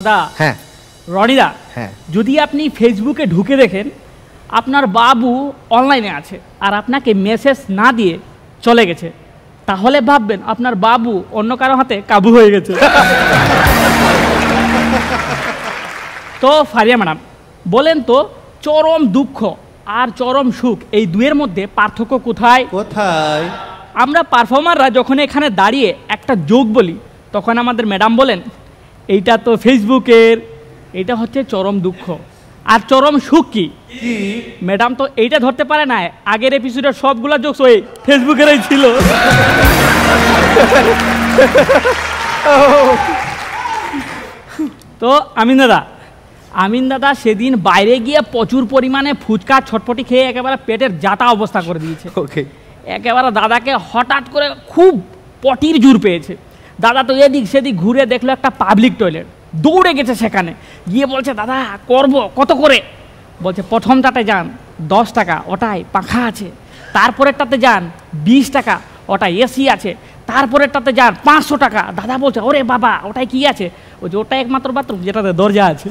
দা হ্যাঁ রনিদা হ্যাঁ যদি আপনি ফেসবুকে ঢুকে দেখেন আপনার বাবু অনলাইনে আছে আর আপনাকে মেসেজ না দিয়ে চলে গেছে তাহলে ভাববেন আপনার বাবু অন্য কারো হাতে কাবু হয়ে গেছে। তো ফারিয়া ম্যাডাম বলেন তো চরম দুঃখ আর চরম সুখ এই দুয়ের মধ্যে পার্থক্য কোথায়? কোথায়? আমরা পারফর্মাররা যখন এখানে দাঁড়িয়ে একটা জোক বলি তখন আমাদের ম্যাডাম বলেন এইটা তো ফেসবুকের, এটা হচ্ছে চরম দুঃখ। আর চরম সুখ কি ম্যাডাম তো এইটা ধরতে পারে না, আগের এপিসোডের সবগুলা জোকস ওই ফেসবুকেরই ছিল। তো আমিন দাদা সেদিন বাইরে গিয়ে প্রচুর পরিমাণে ফুচকা ছটপটি খেয়ে একেবারে পেটের জাতা অবস্থা করে দিয়েছে। একেবারে দাদাকে হঠাৎ করে খুব পটির জোর পেয়েছে। দাদা তো এদিক সেদিক ঘুরে দেখলো একটা পাবলিক টয়লেট, দৌড়ে গেছে সেখানে গিয়ে বলছে দাদা করব কত করে? বলছে প্রথমটাতে যান 10 টাকা, ওটাই পাখা আছে। তারপরেরটাতে যান 20 টাকা, ওটাই এসি আছে। তারপরেরটাতে যান 500 টাকা। দাদা বলছে ওরে বাবা ওটাই কি আছে? ওটা একমাত্র বাথরুম যেটাতে দরজা আছে।